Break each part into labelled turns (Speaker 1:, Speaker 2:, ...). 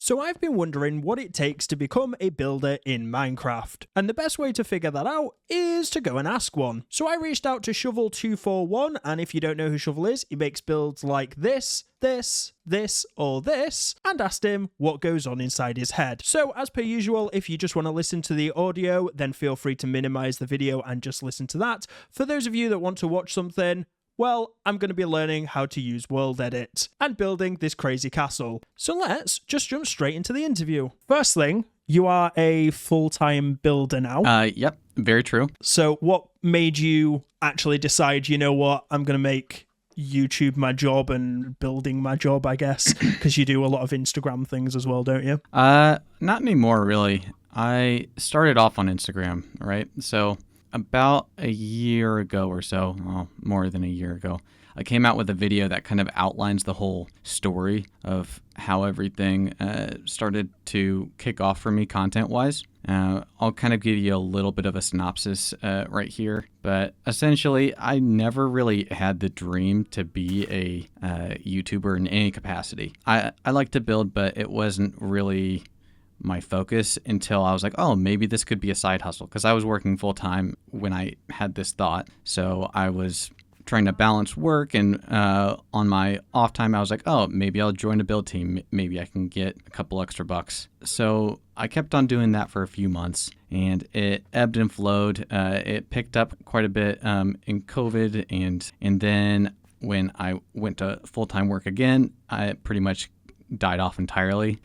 Speaker 1: So I've been wondering what it takes to become a builder in Minecraft, and the best way to figure that out is to go and ask one. So I reached out to Shovel241, and if you don't know who Shovel is, he makes builds like this, or this, and asked him what goes on inside his head. So as per usual, if you just want to listen to the audio, then feel free to minimize the video and just listen to that. For those of you that want to watch something, well, I'm going to be learning how to use World Edit and building this crazy castle. So let's just jump straight into the interview. First thing, you are a full-time builder now.
Speaker 2: Yep, very true.
Speaker 1: So what made you actually decide, you know what, I'm going to make YouTube my job and building my job, I guess, because you do a lot of Instagram things as well, don't you?
Speaker 2: Not anymore, really. I started off on Instagram, right? So about a year ago or so, well, more than a year ago, I came out with a video that kind of outlines the whole story of how everything started to kick off for me content-wise. I'll kind of give you a little bit of a synopsis right here, but essentially, I never really had the dream to be a YouTuber in any capacity. I like to build, but it wasn't really my focus until I was like, oh, maybe this could be a side hustle, because I was working full time when I had this thought. So I was trying to balance work, and on my off time, I was like, oh, maybe I'll join a build team. Maybe I can get a couple extra bucks. So I kept on doing that for a few months, and it ebbed and flowed. It picked up quite a bit in COVID, and then when I went to full-time work again, I pretty much died off entirely.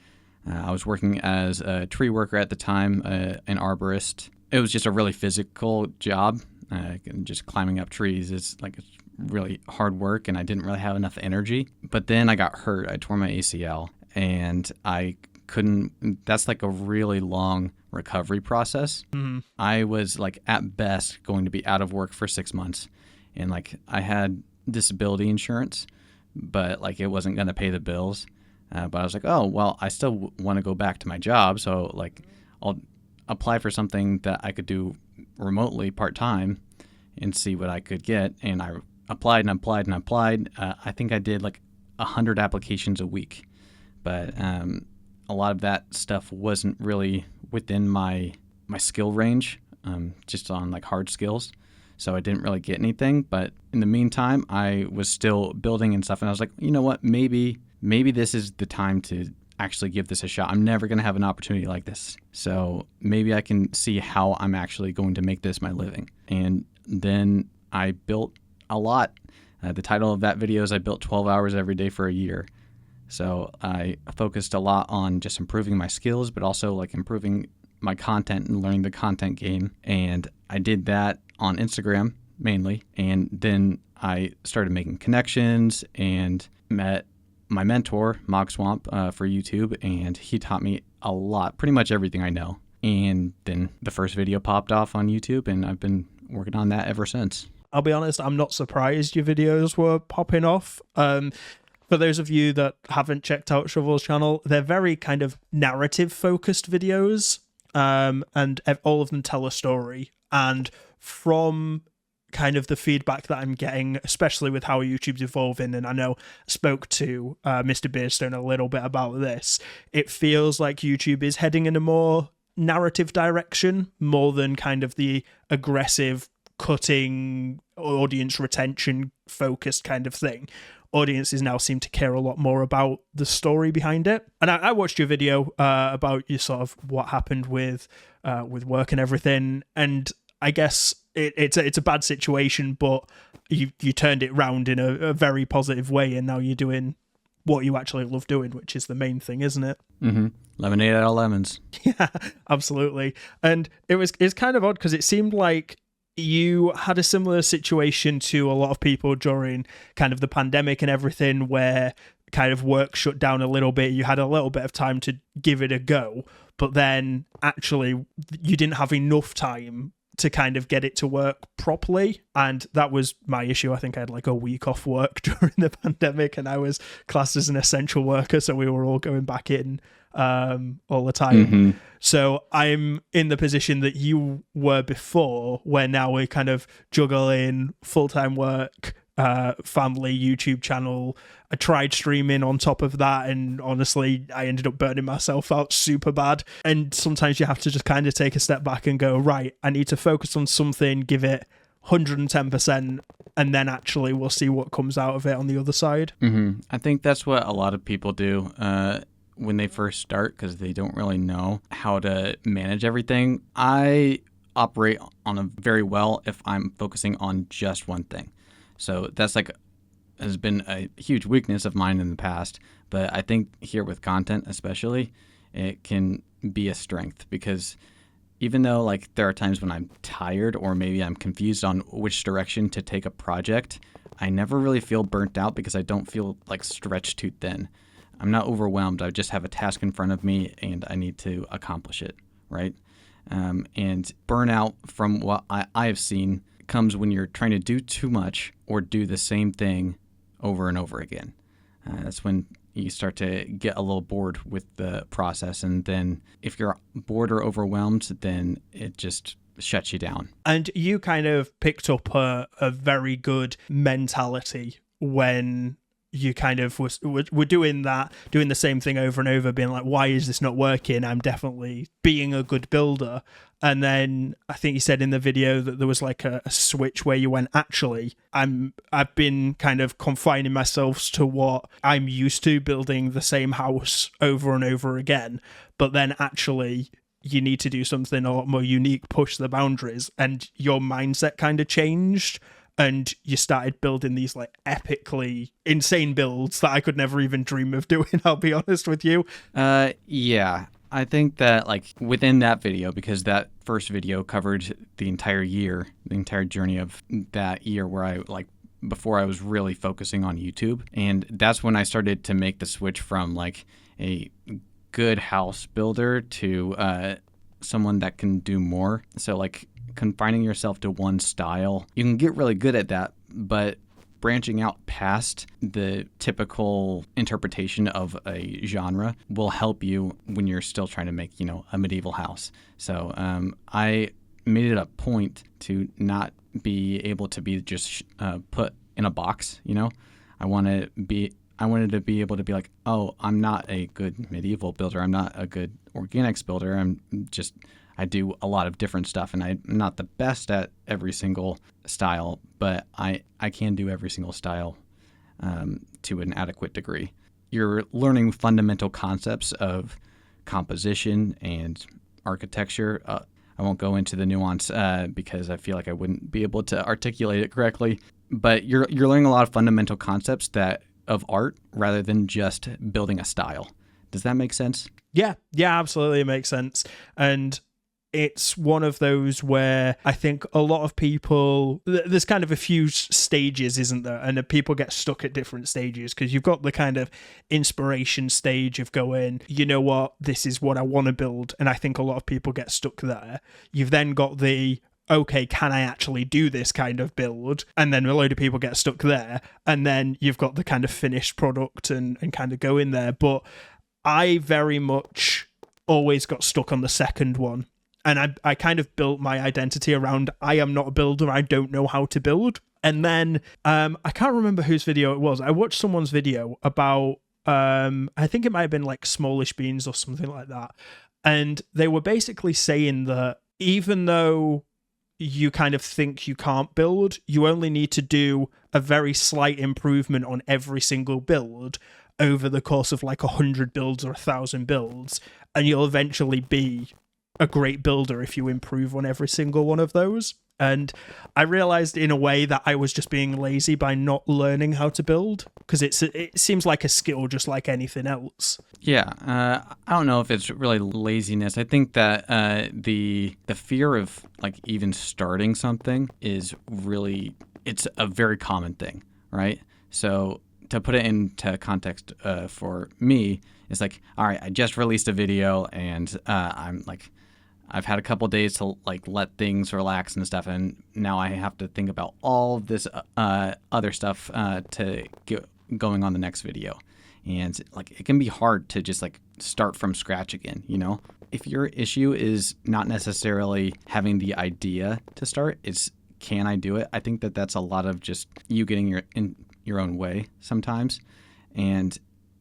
Speaker 2: I was working as a tree worker at the time, an arborist. It was just a really physical job. Just climbing up trees is like really hard work, and I didn't really have enough energy. But then I got hurt. I tore my ACL, and I couldn't. That's like a really long recovery process. Mm-hmm. I was like at best going to be out of work for 6 months, and like I had disability insurance, but like it wasn't going to pay the bills. But I was like, oh, well, I still want to go back to my job. So like I'll apply for something that I could do remotely part-time and see what I could get. And I applied and applied and applied. I think I did like 100 applications a week. But a lot of that stuff wasn't really within my skill range, just on like hard skills. So I didn't really get anything. But in the meantime, I was still building and stuff. And I was like, you know what, maybe this is the time to actually give this a shot. I'm never going to have an opportunity like this. So maybe I can see how I'm actually going to make this my living. And then I built a lot. The title of that video is I built 12 hours every day for a year. So I focused a lot on just improving my skills, but also like improving my content and learning the content game. And I did that on Instagram mainly. And then I started making connections and met my mentor, Mogswamp, for YouTube, and he taught me a lot, pretty much everything I know. And then the first video popped off on YouTube, and I've been working on that ever since.
Speaker 1: I'll be honest, I'm not surprised your videos were popping off. For those of you that haven't checked out Shovel's channel, they're very kind of narrative-focused videos, and all of them tell a story. And from kind of the feedback that I'm getting, especially with how YouTube's evolving, and I know I spoke to Mr. Beardstone a little bit about this, it feels like YouTube is heading in a more narrative direction, more than kind of the aggressive, cutting, audience retention focused kind of thing. Audiences now seem to care a lot more about the story behind it. And I watched your video about your sort of what happened with work and everything, and I guess it's a bad situation, but you turned it round in a very positive way, and now you're doing what you actually love doing, which is the main thing, isn't it?
Speaker 2: Mm-hmm. Lemonade out of lemons.
Speaker 1: Yeah, absolutely. And it's kind of odd because it seemed like you had a similar situation to a lot of people during kind of the pandemic and everything, where kind of work shut down a little bit. You had a little bit of time to give it a go, but then actually you didn't have enough time to kind of get it to work properly. And that was my issue. I think I had like a week off work during the pandemic, and I was classed as an essential worker, so we were all going back in all the time. Mm-hmm. So I'm in the position that you were before, where now we're kind of juggling full-time work, family YouTube channel. I tried streaming on top of that, and honestly, I ended up burning myself out super bad. And sometimes you have to just kind of take a step back and go, right, I need to focus on something, give it 110%, and then actually we'll see what comes out of it on the other side.
Speaker 2: I think that's what a lot of people do when they first start, because they don't really know how to manage everything. I operate on a very well if I'm focusing on just one thing. So that's like has been a huge weakness of mine in the past, but I think here with content especially, it can be a strength, because even though like there are times when I'm tired or maybe I'm confused on which direction to take a project, I never really feel burnt out because I don't feel like stretched too thin. I'm not overwhelmed. I just have a task in front of me and I need to accomplish it, right? And burnout, from what I have seen, comes when you're trying to do too much or do the same thing over and over again. That's when you start to get a little bored with the process. And then if you're bored or overwhelmed, then it just shuts you down.
Speaker 1: And you kind of picked up a very good mentality when you kind of were doing the same thing over and over, being like, why is this not working? I'm definitely being a good builder. And then I think you said in the video that there was like a switch where you went, actually, I've been kind of confining myself to what I'm used to, building the same house over and over again. But then actually you need to do something a lot more unique, push the boundaries, and your mindset kind of changed. And you started building these like epically insane builds that I could never even dream of doing, I'll be honest with you.
Speaker 2: Yeah. I think that like within that video, because that first video covered the entire year, the entire journey of that year where I like before I was really focusing on YouTube. And that's when I started to make the switch from like a good house builder to someone that can do more. So like confining yourself to one style, you can get really good at that, but branching out past the typical interpretation of a genre will help you when you're still trying to make, a medieval house. So I made it a point to not be able to be just put in a box. I wanted to be able to be like, oh, I'm not a good medieval builder. I'm not a good organics builder. I do a lot of different stuff, and I'm not the best at every single style, but I can do every single style to an adequate degree. You're learning fundamental concepts of composition and architecture. I won't go into the nuance because I feel like I wouldn't be able to articulate it correctly, but you're learning a lot of fundamental concepts of art rather than just building a style. Does that make sense?
Speaker 1: Yeah, absolutely, it makes sense. And it's one of those where I think a lot of people, there's kind of a few stages, isn't there? And people get stuck at different stages, because you've got the kind of inspiration stage of going, you know what, this is what I want to build. And I think a lot of people get stuck there. You've then got the, okay, can I actually do this kind of build? And then a load of people get stuck there. And then you've got the kind of finished product and kind of go in there. But I very much always got stuck on the second one. And I kind of built my identity around, I am not a builder, I don't know how to build. And then I can't remember whose video it was. I watched someone's video about, I think it might have been like Smallish Beans or something like that. And they were basically saying that even though you kind of think you can't build, you only need to do a very slight improvement on every single build over the course of like 100 builds or 1,000 builds, and you'll eventually be a great builder if you improve on every single one of those. And I realized in a way that I was just being lazy by not learning how to build, because it seems like a skill just like anything else.
Speaker 2: Yeah, I don't know if it's really laziness. I think that the fear of like even starting something is really, it's a very common thing, right? So to put it into context for me, it's like, all right, I just released a video and I've had a couple days to like let things relax and stuff, and now I have to think about all of this other stuff to get going on the next video. And like it can be hard to just like start from scratch again, If your issue is not necessarily having the idea to start, it's can I do it? I think that that's a lot of just you getting in your own way sometimes. And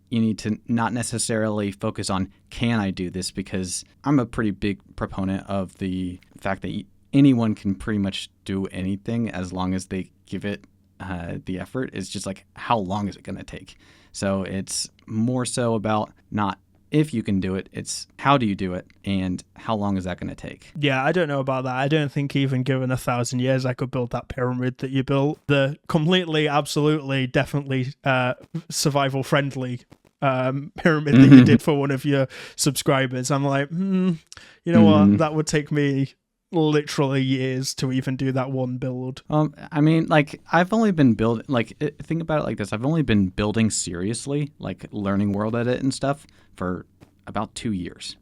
Speaker 2: you need to not necessarily focus on, can I do this? Because I'm a pretty big proponent of the fact that anyone can pretty much do anything as long as they give it the effort. It's just like, how long is it going to take? So it's more so about not if you can do it, it's how do you do it and how long is that going to take?
Speaker 1: Yeah, I don't know about that. I don't think even given 1,000 years I could build that pyramid that you built. The completely, absolutely, definitely survival friendly pyramid that you did for one of your subscribers. I'm like, you know what? That would take me literally years to even do that one build.
Speaker 2: I mean, like, I've only been building, like, think about it like this. I've only been building seriously, like learning world edit and stuff for about 2 years.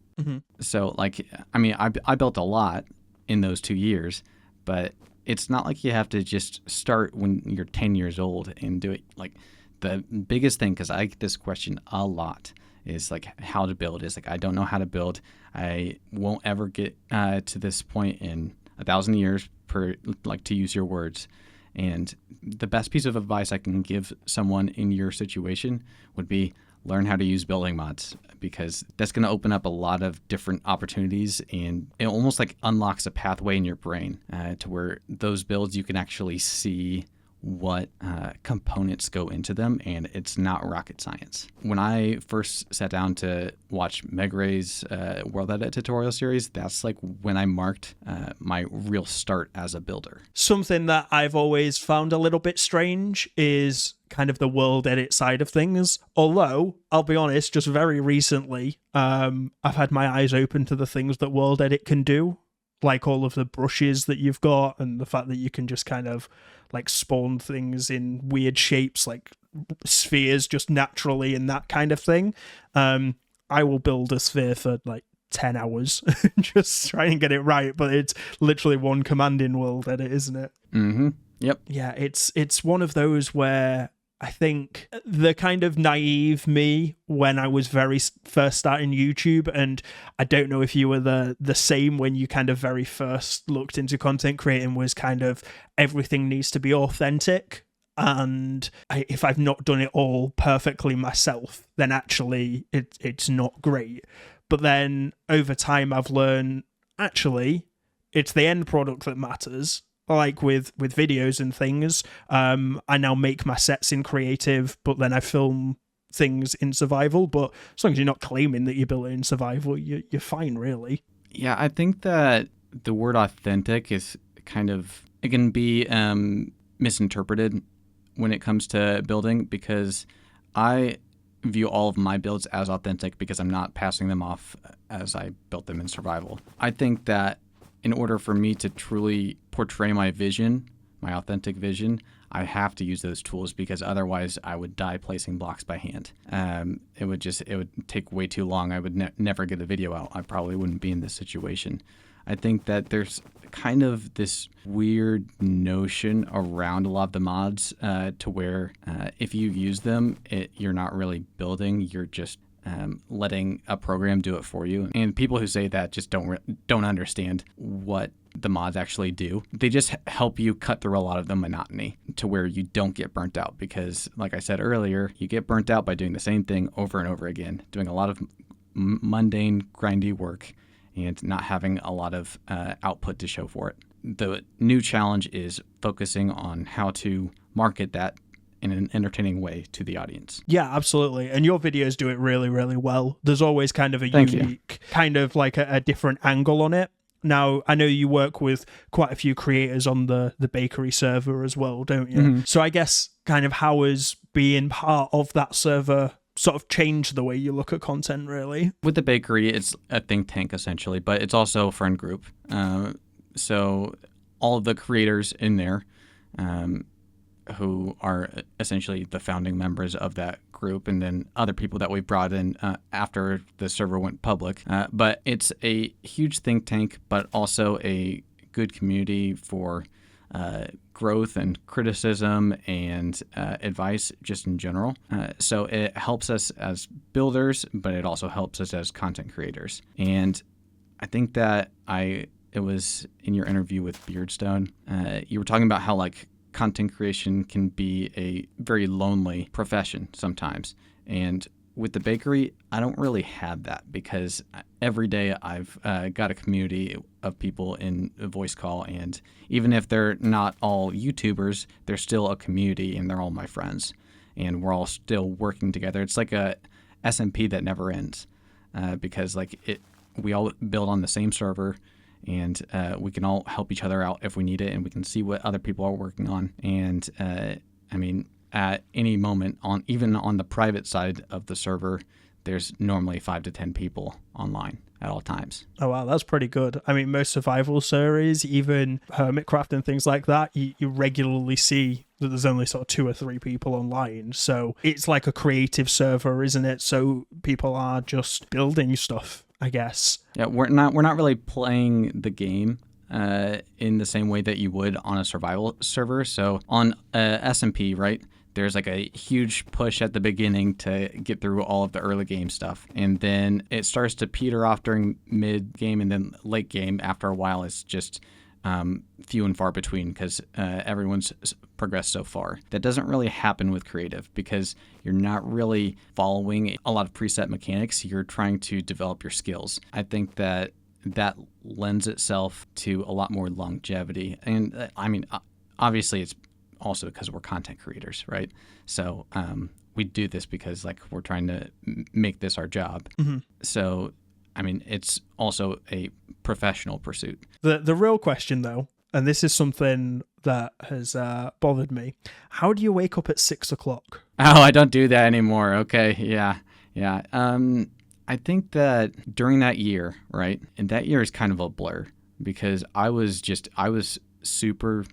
Speaker 2: So, like, I mean, I built a lot in those 2 years, but it's not like you have to just start when you're 10 years old and do it. Like, the biggest thing, because I get this question a lot, is like how to build. Is like, I don't know how to build. I won't ever get to this point in 1,000 years, to use your words. And the best piece of advice I can give someone in your situation would be learn how to use building mods, because that's going to open up a lot of different opportunities, and it almost like unlocks a pathway in your brain to where those builds you can actually see what components go into them, and it's not rocket science. When I first sat down to watch Meg Ray's World Edit tutorial series, that's like when I marked my real start as a builder.
Speaker 1: Something that I've always found a little bit strange is kind of the world edit side of things. Although, I'll be honest, just very recently, I've had my eyes open to the things that world edit can do. Like all of the brushes that you've got, and the fact that you can just kind of like spawn things in weird shapes, like spheres just naturally and that kind of thing. I will build a sphere for like 10 hours just try and get it right, but it's literally one command in world edit, isn't it?
Speaker 2: Yep.
Speaker 1: Yeah, it's one of those where I think the kind of naive me when I was very first starting YouTube, and I don't know if you were the same when you kind of very first looked into content creating, was kind of everything needs to be authentic. And if I've not done it all perfectly myself, then actually it's not great. But then over time I've learned, actually, it's the end product that matters. Like with videos and things, I now make my sets in creative, but then I film things in survival. But as long as you're not claiming that you built it in survival, you're fine, really.
Speaker 2: Yeah, I think that the word authentic is kind of, it can be misinterpreted when it comes to building, because I view all of my builds as authentic because I'm not passing them off as I built them in survival. I think that in order for me to truly portray my vision, my authentic vision, I have to use those tools, because otherwise I would die placing blocks by hand. It would take way too long. I would never get a video out. I probably wouldn't be in this situation. I think that there's kind of this weird notion around a lot of the mods to where if you use them, you're not really building, you're just letting a program do it for you. And people who say that just don't understand what the mods actually do. They just help you cut through a lot of the monotony to where you don't get burnt out, because like I said earlier, you get burnt out by doing the same thing over and over again, doing a lot of mundane, grindy work and not having a lot of output to show for it. The new challenge is focusing on how to market that in an entertaining way to the audience.
Speaker 1: Yeah, absolutely. And your videos do it really, really well. There's always kind of a unique, kind of like a different angle on it. Now, I know you work with quite a few creators on the bakery server as well, don't you? So I guess kind of how has being part of that server sort of changed the way you look at content, really?
Speaker 2: With the bakery, it's a think tank essentially, but it's also a friend group. So all of the creators in there who are essentially the founding members of that group, and then other people that we brought in after the server went public. But it's a huge think tank, but also a good community for growth and criticism and advice just in general. So it helps us as builders, but it also helps us as content creators. And I think that I it was in your interview with Beardstone. You were talking about how like content creation can be a very lonely profession sometimes. And with the bakery, I don't really have that because every day I've got a community of people in a voice call. And even if they're not all YouTubers, they're still a community and they're all my friends. And we're all still working together. It's like a SMP that never ends because we all build on the same server. And we can all help each other out if we need it, and we can see what other people are working on. And at any moment, even on the private side of the server, there's normally 5 to 10 people online at all times.
Speaker 1: Oh wow, that's pretty good. I mean, most survival series, even Hermitcraft and things like that, you regularly see that there's only sort of 2 or 3 people online. So it's like a creative server, isn't it? So people are just building stuff, I guess.
Speaker 2: Yeah, we're not really playing the game in the same way that you would on a survival server. So on SMP, right, there's like a huge push at the beginning to get through all of the early game stuff. And then it starts to peter off during mid game, and then late game after a while it's just few and far between because everyone's progressed so far. That doesn't really happen with creative because you're not really following a lot of preset mechanics. You're trying to develop your skills. I think that lends itself to a lot more longevity. And I mean, obviously it's also because we're content creators, right? So we do this because like we're trying to make this our job. Mm-hmm. So I mean, it's also a professional pursuit.
Speaker 1: The real question, though, and this is something that has bothered me, how do you wake up at 6 o'clock?
Speaker 2: Oh, I don't do that anymore. Okay, yeah. I think that during that year, right, and that year is kind of a blur because I was super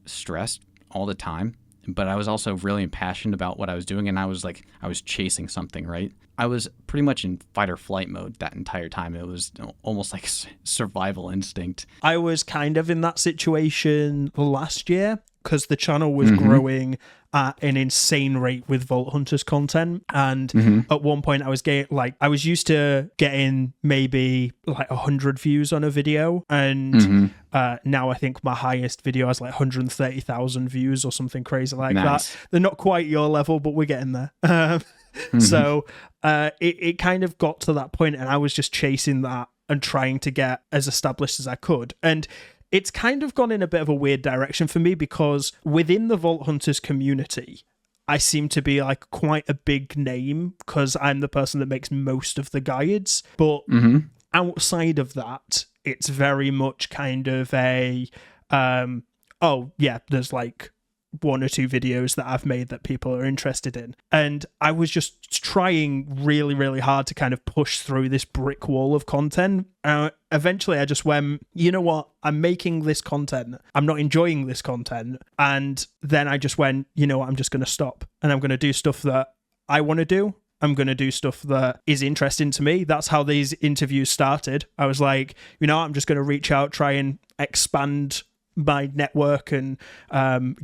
Speaker 2: stressed all the time, but I was also really impassioned about what I was doing, and I was chasing something, right? I was pretty much in fight or flight mode that entire time. It was almost like survival instinct.
Speaker 1: I was kind of in that situation last year because the channel was growing at an insane rate with Vault Hunters content. And at one point I was used to getting maybe like 100 views on a video. And now I think my highest video has like 130,000 views or something crazy like that. They're not quite your level, but we're getting there. So it kind of got to that point and I was just chasing that and trying to get as established as I could. And it's kind of gone in a bit of a weird direction for me because within the Vault Hunters community, I seem to be like quite a big name because I'm the person that makes most of the guides. But outside of that, it's very much kind of a, there's like 1 or 2 videos that I've made that people are interested in. And I was just trying really, really hard to kind of push through this brick wall of content. Eventually, I just went, you know what? I'm making this content. I'm not enjoying this content. And then I just went, you know what? I'm just going to stop. And I'm going to do stuff that I want to do. I'm going to do stuff that is interesting to me. That's how these interviews started. I was like, you know, I'm just going to reach out, try and expand my network and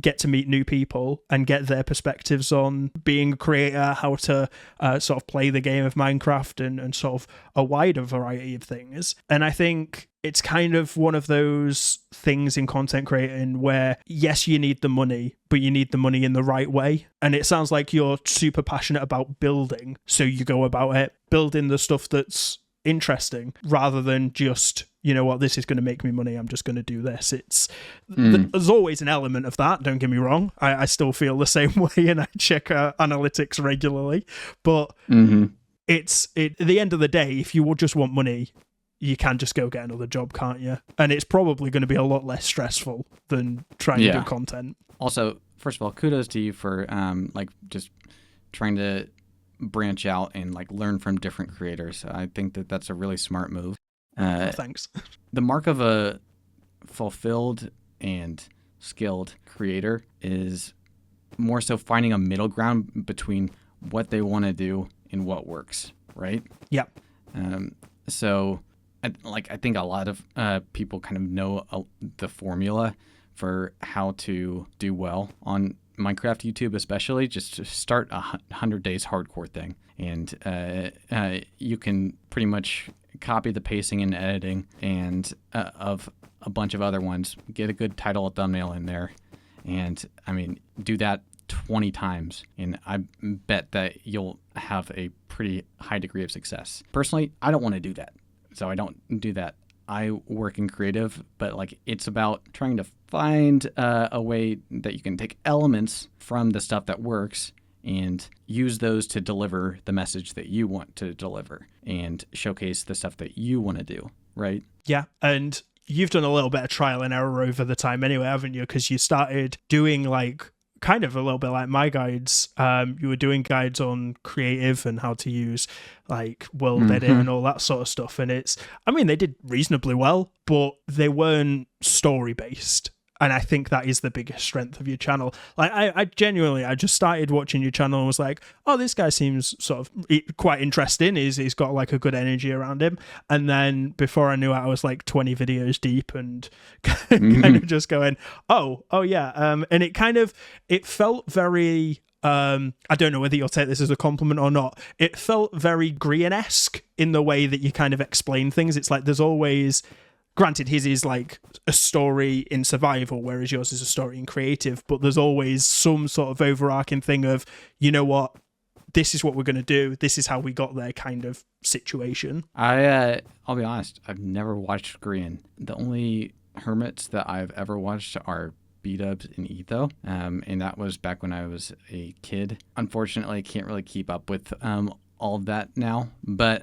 Speaker 1: get to meet new people and get their perspectives on being a creator, how to sort of play the game of Minecraft and sort of a wider variety of things. And I think it's kind of one of those things in content creating where, yes, you need the money, but you need the money in the right way. And it sounds like you're super passionate about building, so you go about it, building the stuff that's interesting rather than just, you know what, this is going to make me money, I'm just going to do this. There's always an element of that, don't get me wrong. I still feel the same way and I check analytics regularly, but at the end of the day, if you just want money, you can just go get another job, can't you? And it's probably going to be a lot less stressful than trying to do content.
Speaker 2: Also, first of all, kudos to you for just trying to branch out and like learn from different creators. I think that that's a really smart move.
Speaker 1: Thanks.
Speaker 2: The mark of a fulfilled and skilled creator is more so finding a middle ground between what they want to do and what works, right?
Speaker 1: Yep.
Speaker 2: So I think a lot of people kind of know the formula for how to do well on Minecraft YouTube, especially. Just to start 100 days hardcore thing, and you can pretty much copy the pacing and editing and of a bunch of other ones, get a good title, thumbnail in there, and I mean, do that 20 times, and I bet that you'll have a pretty high degree of success. Personally, I don't want to do that, so I don't do that. I work in creative, but like it's about trying to find a way that you can take elements from the stuff that works and use those to deliver the message that you want to deliver and showcase the stuff that you want to do, right?
Speaker 1: Yeah, and you've done a little bit of trial and error over the time anyway, haven't you? Because you started doing like kind of a little bit like my guides. You were doing guides on creative and how to use like world edit and all that sort of stuff. And I mean, they did reasonably well, but they weren't story based. And I think that is the biggest strength of your channel. Like I genuinely, I just started watching your channel and was like, oh, this guy seems sort of quite interesting. He's got like a good energy around him. And then before I knew it, I was like 20 videos deep and kind of just going, oh yeah. And it felt very, I don't know whether you'll take this as a compliment or not. It felt very Grian-esque in the way that you kind of explain things. It's like there's always... Granted, his is like a story in survival, whereas yours is a story in creative, but there's always some sort of overarching thing of, you know what, this is what we're going to do, this is how we got there kind of situation.
Speaker 2: I'll be honest, I've never watched Grian. The only hermits that I've ever watched are B-dubs and Etho, and that was back when I was a kid. Unfortunately, I can't really keep up with all of that now, but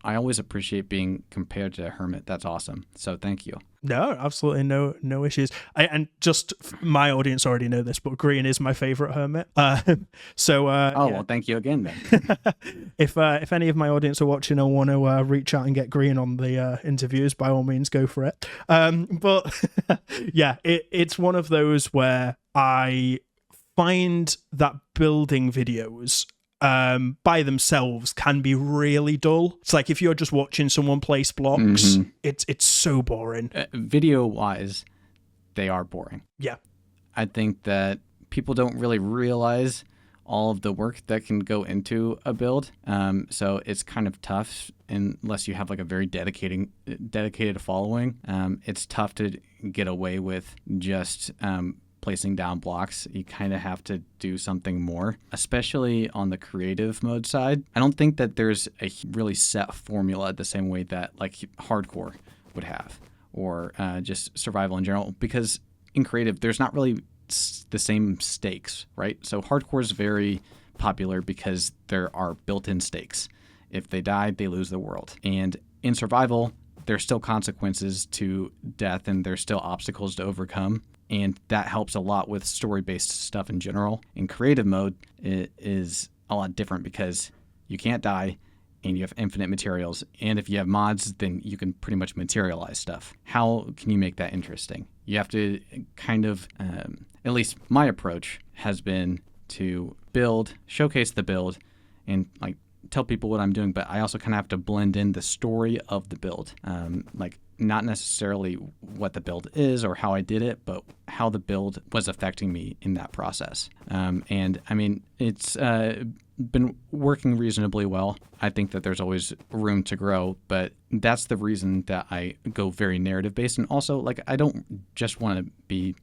Speaker 2: I always appreciate being compared to a hermit. That's awesome. So thank you.
Speaker 1: No, absolutely no issues. And just my audience already know this, but Grian is my favorite hermit.
Speaker 2: Well, thank you again then.
Speaker 1: If any of my audience are watching and want to reach out and get Grian on the interviews, by all means, go for it. But yeah, it's one of those where I find that building videos by themselves can be really dull. It's like if you're just watching someone place blocks, it's so boring.
Speaker 2: Video wise, they are boring.
Speaker 1: Yeah.
Speaker 2: I think that people don't really realize all of the work that can go into a build. So it's kind of tough unless you have like a very dedicated following. It's tough to get away with just placing down blocks. You kind of have to do something more, especially on the creative mode side. I don't think that there's a really set formula the same way that like hardcore would have, or just survival in general, because in creative, there's not really the same stakes, right? So hardcore is very popular because there are built-in stakes. If they die, they lose the world. And in survival, there's still consequences to death and there's still obstacles to overcome. And that helps a lot with story-based stuff in general. In creative mode, it is a lot different because you can't die and you have infinite materials. And if you have mods, then you can pretty much materialize stuff. How can you make that interesting? You have to kind of, at least my approach has been to build, showcase the build, and like tell people what I'm doing, but I also kind of have to blend in the story of the build. Like not necessarily what the build is or how I did it, but how the build was affecting me in that process. And I mean, it's been working reasonably well. I think that there's always room to grow, but that's the reason that I go very narrative based. And also, like, I don't just want to be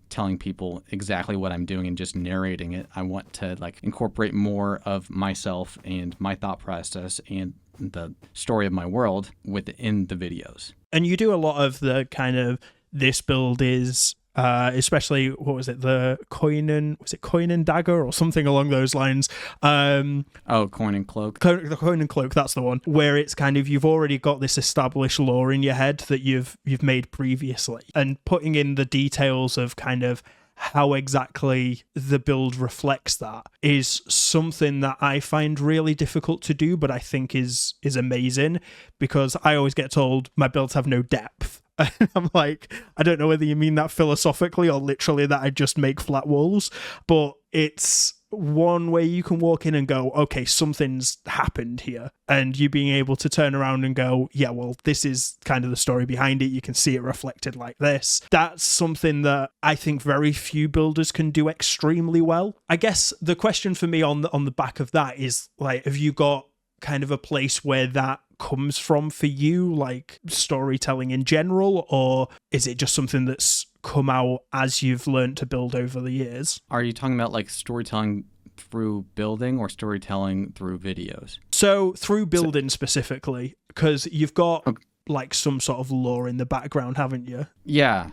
Speaker 2: telling people exactly what I'm doing and just narrating it. I want to like incorporate more of myself and my thought process and the story of my world within the videos.
Speaker 1: And you do a lot of the kind of this build is especially what was it, the coin and dagger or something along those lines.
Speaker 2: Coin and cloak.
Speaker 1: The coin and cloak, that's the one, where it's kind of you've already got this established lore in your head that you've made previously, and putting in the details of kind of how exactly the build reflects that is something that I find really difficult to do, but I think is amazing, because I always get told my builds have no depth. And I'm like, I don't know whether you mean that philosophically or literally that I just make flat walls, but it's one way you can walk in and go, okay, something's happened here, and you being able to turn around and go, yeah, well, this is kind of the story behind it. You can see it reflected like this. That's something that I think very few builders can do extremely well. I guess the question for me on the back of that is, like, have you got kind of a place where that comes from for you, like storytelling in general, or is it just something that's come out as you've learned to build over the years?
Speaker 2: Are you talking about like storytelling through building or storytelling through videos?
Speaker 1: So through building specifically, because you've got like some sort of lore in the background, haven't you?
Speaker 2: Yeah.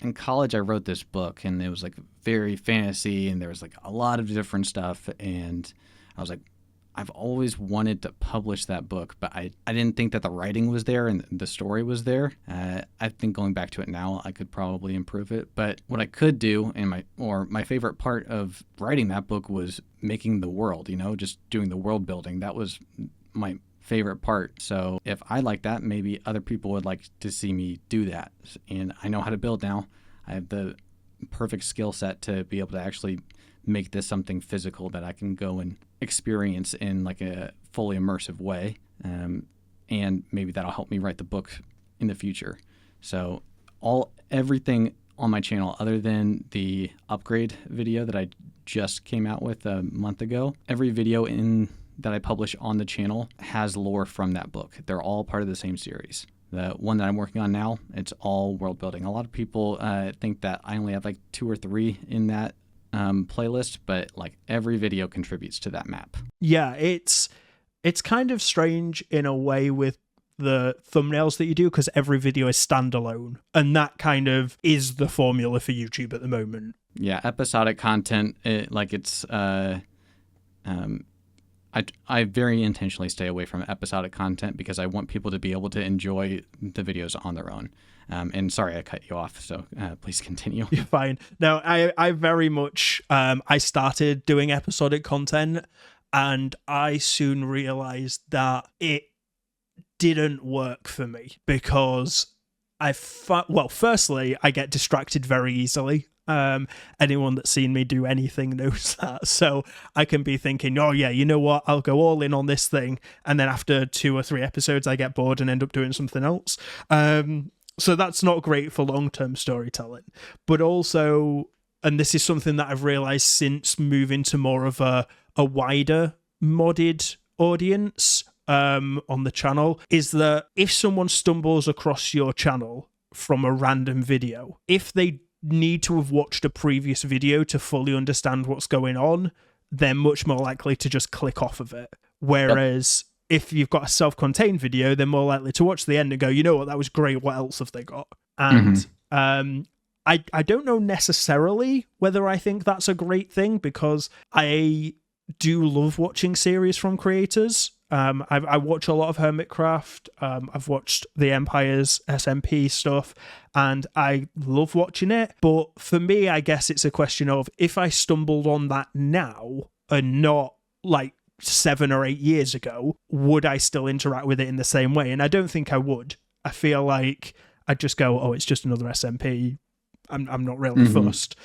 Speaker 2: In college, I wrote this book, and it was like very fantasy, and there was like a lot of different stuff. And I was like, I've always wanted to publish that book, but I didn't think that the writing was there and the story was there. I think going back to it now, I could probably improve it. But what I could do, and my favorite part of writing that book was making the world, just doing the world building. That was my favorite part. So if I like that, maybe other people would like to see me do that. And I know how to build now. I have the perfect skill set to be able to actually make this something physical that I can go and experience in like a fully immersive way. And maybe that'll help me write the book in the future. So everything on my channel, other than the upgrade video that I just came out with a month ago, every video that I publish on the channel has lore from that book. They're all part of the same series. The one that I'm working on now, it's all world building. A lot of people think that I only have like 2 or 3 in that playlist, but like every video contributes to that map.
Speaker 1: Yeah, it's kind of strange in a way with the thumbnails that you do, because every video is standalone, and that kind of is the formula for YouTube at the moment.
Speaker 2: Yeah, episodic content, I very intentionally stay away from episodic content because I want people to be able to enjoy the videos on their own. And sorry, I cut you off, so please continue.
Speaker 1: You're fine. No, I very much, I started doing episodic content, and I soon realized that it didn't work for me because firstly, I get distracted very easily. Anyone that's seen me do anything knows that. So I can be thinking, oh yeah, you know what, I'll go all in on this thing, and then after 2 or 3 episodes I get bored and end up doing something else. So that's not great for long-term storytelling. But also, and this is something that I've realized since moving to more of a wider modded audience on the channel, is that if someone stumbles across your channel from a random video, if they need to have watched a previous video to fully understand what's going on, they're much more likely to just click off of it. Whereas if you've got a self-contained video, they're more likely to watch the end and go, you know what, that was great, what else have they got? And I don't know necessarily whether I think that's a great thing, because I do love watching series from creators. I watch a lot of Hermitcraft. I've watched the Empire's SMP stuff, and I love watching it. But for me, I guess it's a question of, if I stumbled on that now and not like 7 or 8 years ago, would I still interact with it in the same way? And I don't think I would. I feel like I'd just go, oh, it's just another SMP. I'm not really fussed.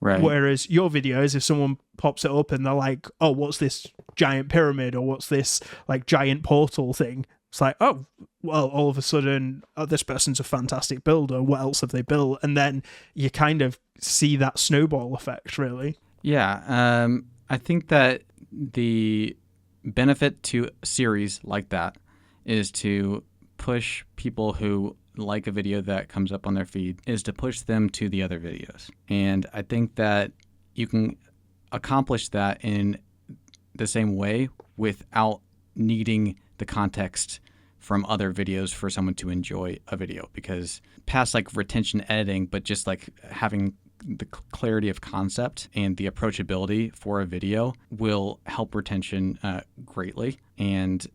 Speaker 2: Right.
Speaker 1: Whereas your videos, if someone pops it up and they're like, oh, what's this giant pyramid, or what's this like giant portal thing? It's like, oh, well, all of a sudden, oh, this person's a fantastic builder. What else have they built? And then you kind of see that snowball effect, really.
Speaker 2: Yeah. I think that the benefit to a series like that is to push people who like a video that comes up on their feed, is to push them to the other videos. And I think that you can accomplish that in the same way without needing the context from other videos for someone to enjoy a video, because past like retention editing, but just like having the clarity of concept and the approachability for a video will help retention greatly. And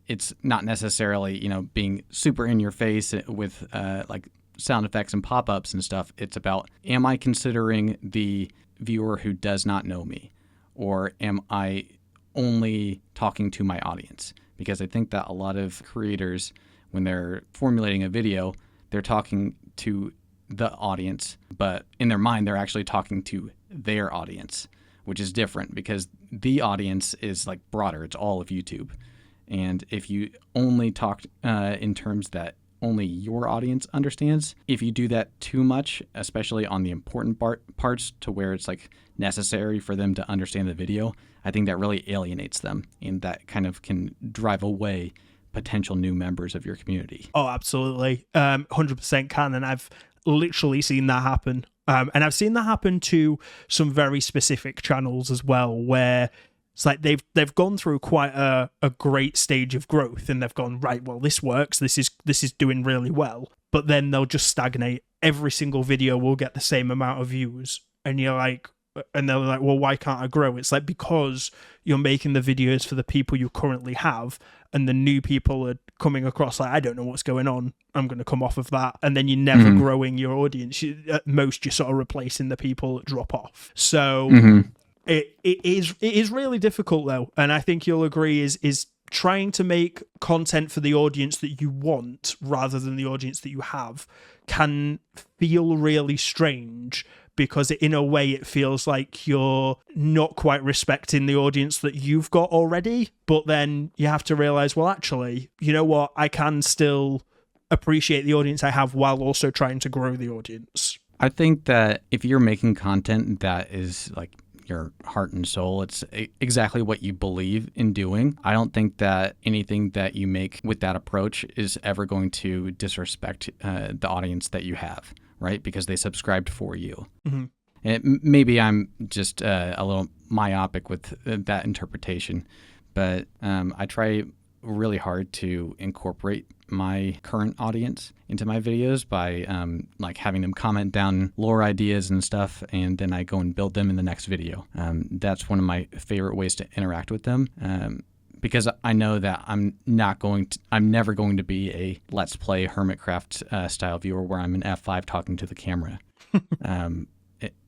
Speaker 2: it's not necessarily, being super in your face with like sound effects and pop-ups and stuff. It's about, am I considering the viewer who does not know me, or am I only talking to my audience? Because I think that a lot of creators, when they're formulating a video, they're talking to the audience, but in their mind, they're actually talking to their audience, which is different, because the audience is like broader. It's all of YouTube. And if you only talk in terms that only your audience understands, if you do that too much, especially on the important parts to where it's like necessary for them to understand the video, I think that really alienates them, and that kind of can drive away potential new members of your community.
Speaker 1: Oh, absolutely. 100% can. And I've literally seen that happen. And I've seen that happen to some very specific channels as well, where it's like they've gone through quite a great stage of growth, and they've gone, right, well, this works. This is doing really well. But then they'll just stagnate. Every single video will get the same amount of views. And you're like, and they're like, well, why can't I grow? It's like, because you're making the videos for the people you currently have, and the new people are coming across like, I don't know what's going on, I'm going to come off of that. And then you're never growing your audience. At most, you're sort of replacing the people that drop off. So it is really difficult, though. And I think you'll agree is trying to make content for the audience that you want rather than the audience that you have can feel really strange, because in a way it feels like you're not quite respecting the audience that you've got already. But then you have to realize, well, actually, you know what? I can still appreciate the audience I have while also trying to grow the audience.
Speaker 2: I think that if you're making content that is like your heart and soul, it's exactly what you believe in doing, I don't think that anything that you make with that approach is ever going to disrespect the audience that you have, right? Because they subscribed for you. And maybe I'm just a little myopic with that interpretation, but I try really hard to incorporate my current audience into my videos by like having them comment down lore ideas and stuff, and then I go and build them in the next video. That's one of my favorite ways to interact with them, because I know that I'm never going to be a Let's Play Hermitcraft style viewer where I'm an F5 talking to the camera.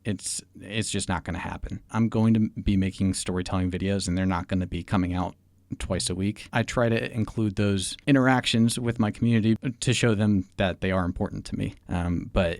Speaker 2: It's just not going to happen. I'm going to be making storytelling videos, and they're not going to be coming out twice a week. I try to include those interactions with my community to show them that they are important to me. But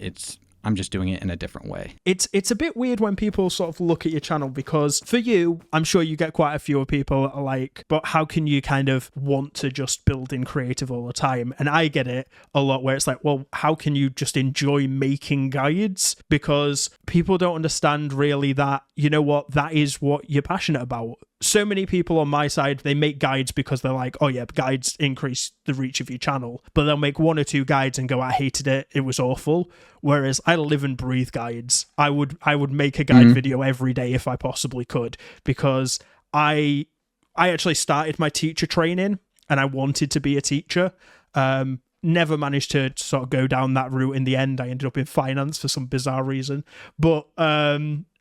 Speaker 2: I'm just doing it in a different way.
Speaker 1: It's a bit weird when people sort of look at your channel, because for you, I'm sure you get quite a few people that are like, but how can you kind of want to just build in creative all the time? And I get it a lot where it's like, well, how can you just enjoy making guides? Because people don't understand really that, you know what, that is what you're passionate about. So many people on my side, they make guides because they're like, oh yeah, guides increase the reach of your channel. But they'll make one or two guides and go, I hated it, it was awful. Whereas I live and breathe guides. I would make a guide video every day if I possibly could, because I actually started my teacher training and I wanted to be a teacher. Never managed to sort of go down that route in the end. I ended up in finance for some bizarre reason. But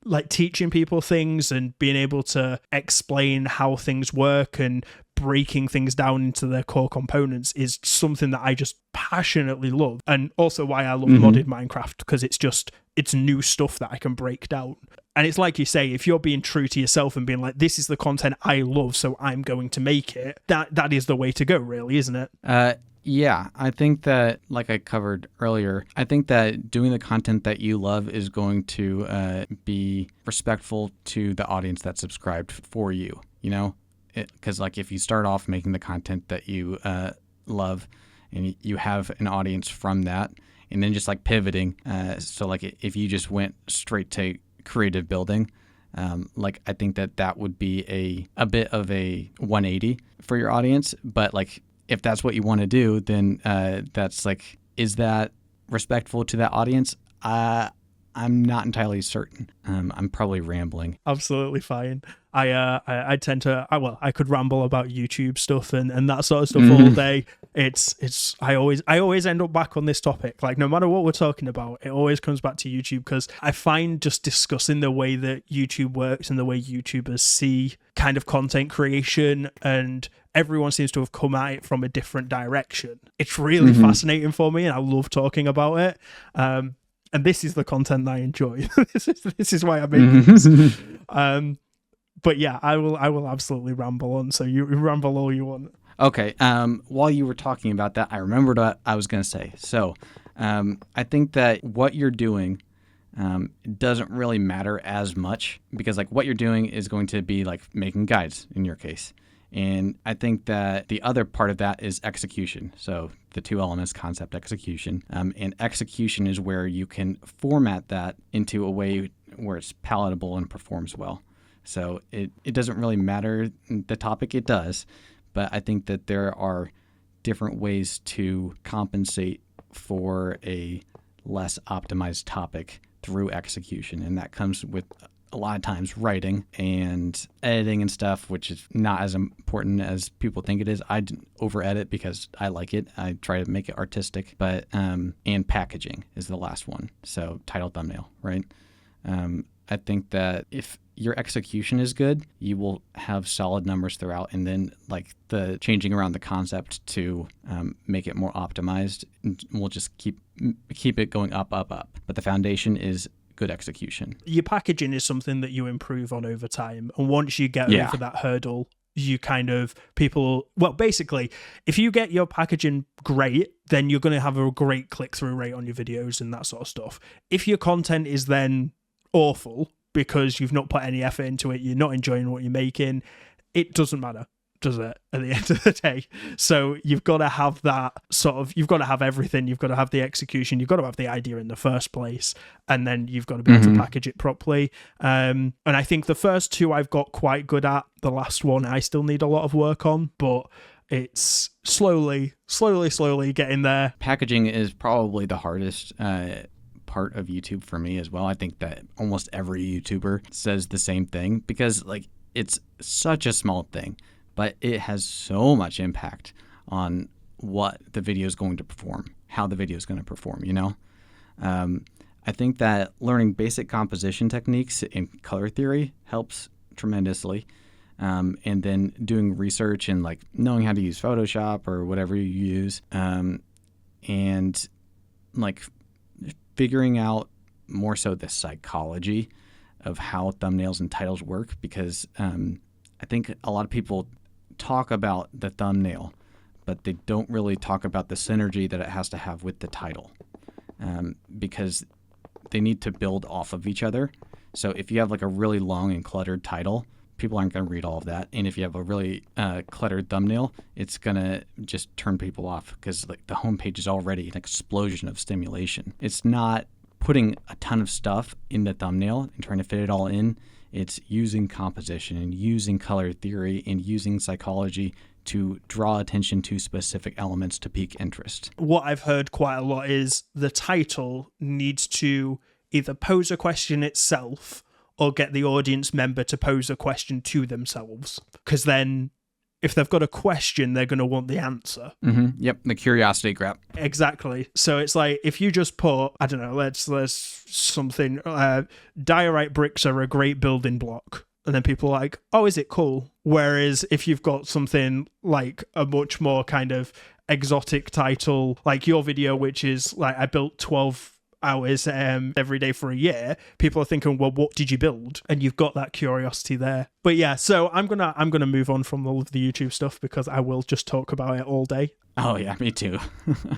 Speaker 1: like teaching people things and being able to explain how things work and breaking things down into their core components is something that I just passionately love. And also why I love modded Minecraft, because it's new stuff that I can break down. And it's like you say, if you're being true to yourself and being like, this is the content I love, so I'm going to make it, that is the way to go, really, isn't it?
Speaker 2: Yeah, I think that, like I covered earlier, I think that doing the content that you love is going to be respectful to the audience that subscribed for you, you know? Because like if you start off making the content that you love and you have an audience from that, and then just like pivoting, so like if you just went straight to creative building, like I think that would be a bit of a 180 for your audience. But like if that's what you want to do, then that's like, is that respectful to that audience? I'm not entirely certain. I'm probably rambling.
Speaker 1: Absolutely fine. I tend to, I could ramble about YouTube stuff and that sort of stuff all day. I always end up back on this topic. Like no matter what we're talking about, it always comes back to YouTube, because I find just discussing the way that YouTube works and the way YouTubers see kind of content creation, and everyone seems to have come at it from a different direction. It's really fascinating for me, and I love talking about it. And this is the content that I enjoy. This is why I make this. But yeah, I will absolutely ramble on. So you ramble all you want.
Speaker 2: Okay. While you were talking about that, I remembered what I was going to say. So I think that what you're doing doesn't really matter as much, because like what you're doing is going to be like making guides in your case. And I think that the other part of that is execution. So the two elements, concept, execution. And execution is where you can format that into a way where it's palatable and performs well. So it doesn't really matter the topic, it does. But I think that there are different ways to compensate for a less optimized topic through execution. And that comes with a lot of times writing and editing and stuff, which is not as important as people think it is. I over edit because I like it. I try to make it artistic, but and packaging is the last one. So title, thumbnail, right? I think that if your execution is good, you will have solid numbers throughout, and then like the changing around the concept to make it more optimized, we'll just keep it going up. But the foundation is good execution.
Speaker 1: Your packaging is something that you improve on over time, and once you get over that hurdle, you kind of basically, if you get your packaging great, then you're going to have a great click-through rate on your videos and that sort of stuff. If your content is then awful because you've not put any effort into it, you're not enjoying what you're making, it doesn't matter, does it, at the end of the day? So you've got to have that you've got to have everything. You've got to have the execution, you've got to have the idea in the first place, and then you've got to be able to package it properly. And I think the first two I've got quite good at. The last one I still need a lot of work on, but it's slowly getting there.
Speaker 2: Packaging is probably the hardest part of YouTube for me as well. I think that almost every YouTuber says the same thing, because like it's such a small thing, but it has so much impact on what the video is going to perform, how the video is going to perform, you know? I think that learning basic composition techniques and color theory helps tremendously. And then doing research and like knowing how to use Photoshop or whatever you use, and like figuring out more so the psychology of how thumbnails and titles work, because I think a lot of people talk about the thumbnail, but they don't really talk about the synergy that it has to have with the title, because they need to build off of each other. So if you have like a really long and cluttered title, people aren't going to read all of that. And if you have a really cluttered thumbnail, it's going to just turn people off, because like the homepage is already an explosion of stimulation. It's not putting a ton of stuff in the thumbnail and trying to fit it all in. It's using composition and using color theory and using psychology to draw attention to specific elements to pique interest.
Speaker 1: What I've heard quite a lot is the title needs to either pose a question itself or get the audience member to pose a question to themselves. Because then if they've got a question, they're going to want the answer.
Speaker 2: Yep, the curiosity grab.
Speaker 1: Exactly. So it's like, if you just put, I don't know, let's something, diorite bricks are a great building block. And then people are like, oh, is it cool? Whereas if you've got something like a much more kind of exotic title, like your video, which is like, I built 12 hours every day for a year, people are thinking, well, what did you build? And you've got that curiosity there. But yeah, so I'm gonna move on from all of the YouTube stuff, because I will just talk about it all day.
Speaker 2: Oh yeah, me too.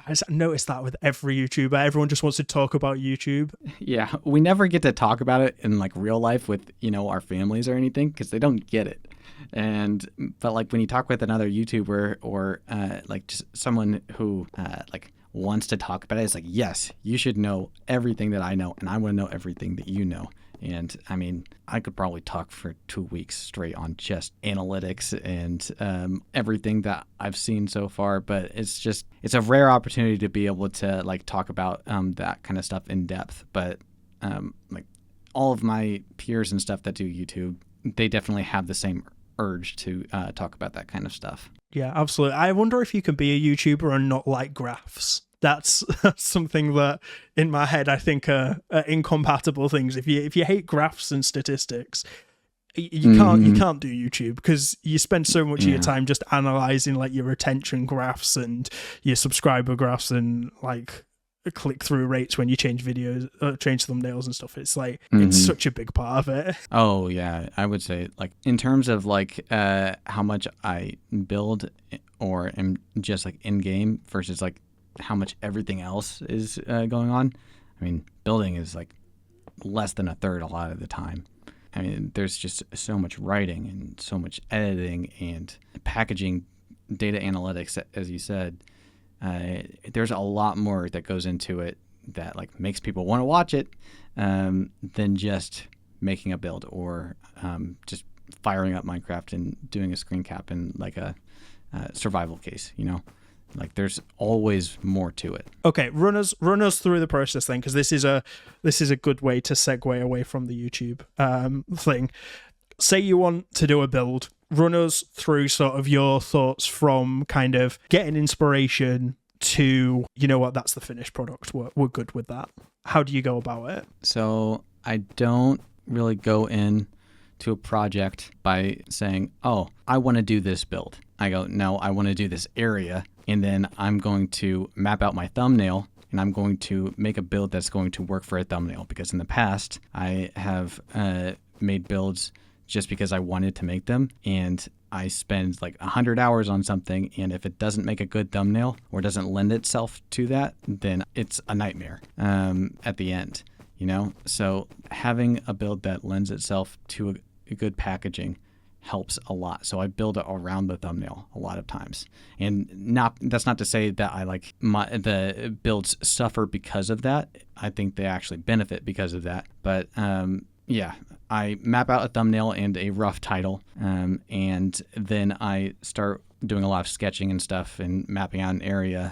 Speaker 1: I noticed that with every YouTuber, everyone just wants to talk about YouTube.
Speaker 2: Yeah, we never get to talk about it in like real life with, you know, our families or anything, because they don't get it. But like when you talk with another YouTuber or like just someone who like wants to talk about it, it's like, yes, you should know everything that I know, and I want to know everything that you know. And I mean, I could probably talk for 2 weeks straight on just analytics and everything that I've seen so far, but it's a rare opportunity to be able to like talk about that kind of stuff in depth. But like all of my peers and stuff that do YouTube, they definitely have the same urge to talk about that kind of stuff.
Speaker 1: Yeah, absolutely. I wonder if you can be a YouTuber and not like graphs. That's something that in my head I think are incompatible things. If you hate graphs and statistics, you can't do YouTube, because you spend so much of your time just analyzing like your retention graphs and your subscriber graphs and like click-through rates when you change videos, change thumbnails and stuff. It's like it's such a big part of it.
Speaker 2: Oh yeah, I would say like in terms of like how much I build or am just like in game versus like how much everything else is going on. I mean, building is like less than a third a lot of the time. I mean, there's just so much writing and so much editing and packaging, data analytics, as you said. There's a lot more that goes into it that like makes people want to watch it than just making a build or just firing up Minecraft and doing a screen cap in like a survival case, you know. Like there's always more to it.
Speaker 1: Okay, run us through the process then, because this is a good way to segue away from the YouTube thing. Say you want to do a build, run us through sort of your thoughts from kind of getting inspiration to, you know what, that's the finished product. We're good with that. How do you go about it?
Speaker 2: So I don't really go in to a project by saying, oh, I want to do this build. I go, no, I want to do this area. And then I'm going to map out my thumbnail and I'm going to make a build that's going to work for a thumbnail. Because in the past, I have made builds just because I wanted to make them. And I spend like 100 hours on something. And if it doesn't make a good thumbnail or doesn't lend itself to that, then it's a nightmare at the end, you know? So having a build that lends itself to a good packaging helps a lot. So I build it around the thumbnail a lot of times. And that's not to say that I like the builds suffer because of that. I think they actually benefit because of that. But yeah, I map out a thumbnail and a rough title. And then I start doing a lot of sketching and stuff and mapping out an area.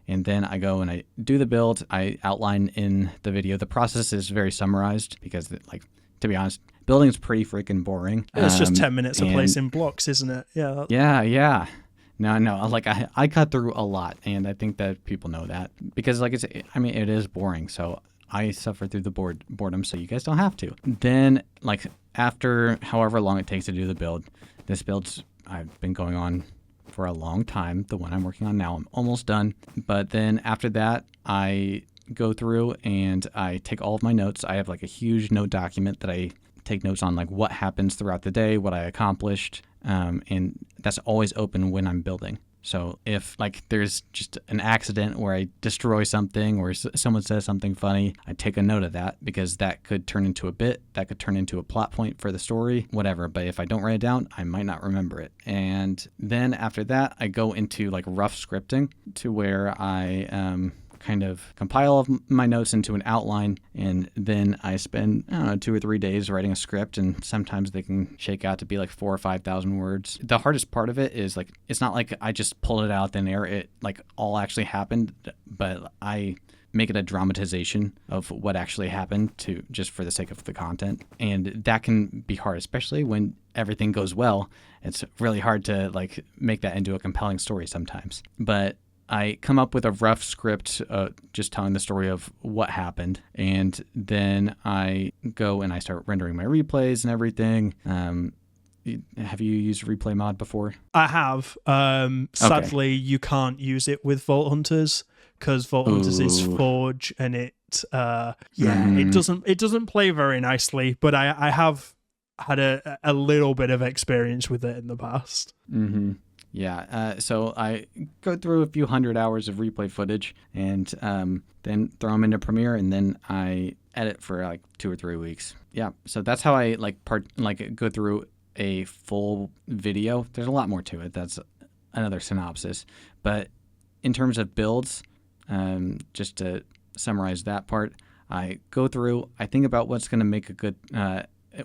Speaker 2: And then I go and I do the build. I outline in the video. The process is very summarized because, like, to be honest, building is pretty freaking boring.
Speaker 1: It's just 10 minutes of placing blocks, isn't it? Yeah.
Speaker 2: Yeah. No. Like I cut through a lot, and I think that people know that because, like it is boring. So I suffer through the boredom, so you guys don't have to. Then, like after however long it takes to do the build, this build's I've been going on for a long time. The one I'm working on now, I'm almost done. But then after that, I go through and I take all of my notes. I have like a huge note document that I take notes on, like what happens throughout the day, what I accomplished, and that's always open when I'm building. So if like there's just an accident where I destroy something or someone says something funny, I take a note of that because that could turn into a bit, that could turn into a plot point for the story, whatever. But if I don't write it down, I might not remember it. And then after that, I go into like rough scripting to where I kind of compile all of my notes into an outline, and then I spend 2 or 3 days writing a script, and sometimes they can shake out to be like 4,000 or 5,000 words. The hardest part of it is like it's not like I just pulled it out thin air. It like all actually happened, but I make it a dramatization of what actually happened to just for the sake of the content, and that can be hard, especially when everything goes well. It's really hard to like make that into a compelling story sometimes, but I come up with a rough script just telling the story of what happened, and then I go and I start rendering my replays and everything. Have you used Replay Mod before?
Speaker 1: I have. Sadly, you can't use it with Vault Hunters because Vault Hunters is Forge, and it doesn't play very nicely. But I have had a little bit of experience with it in the past.
Speaker 2: Mm-hmm. Yeah, so I go through a few hundred hours of replay footage and then throw them into Premiere, and then I edit for like 2 or 3 weeks. Yeah, so that's how I go through a full video. There's a lot more to it. That's another synopsis. But in terms of builds, just to summarize that part, I go through, I think about what's going to make a good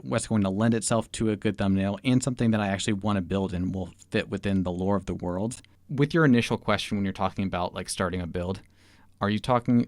Speaker 2: what's going to lend itself to a good thumbnail and something that I actually want to build and will fit within the lore of the world. With your initial question when you're talking about like starting a build, were you talking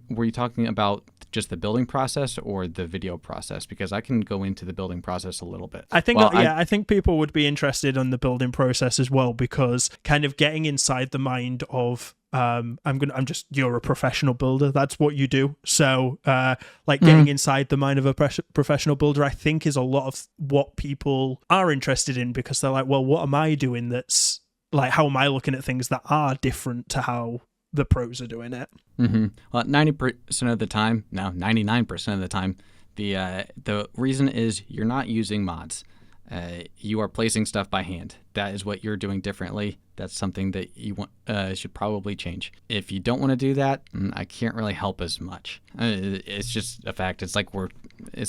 Speaker 2: about just the building process or the video process? Because I can go into the building process a little bit.
Speaker 1: I think people would be interested in the building process as well, because kind of getting inside the mind of you're a professional builder. That's what you do. So getting inside the mind of a professional builder, I think, is a lot of what people are interested in, because they're like, well, what am I doing that's like, how am I looking at things that are different to how the pros are doing it?
Speaker 2: Mm-hmm. Well, 90% of the time, no, 99% of the time, the reason is you're not using mods. You are placing stuff by hand. That is what you're doing differently. That's something that you should probably change. If you don't want to do that, I can't really help as much. It's just a fact. It's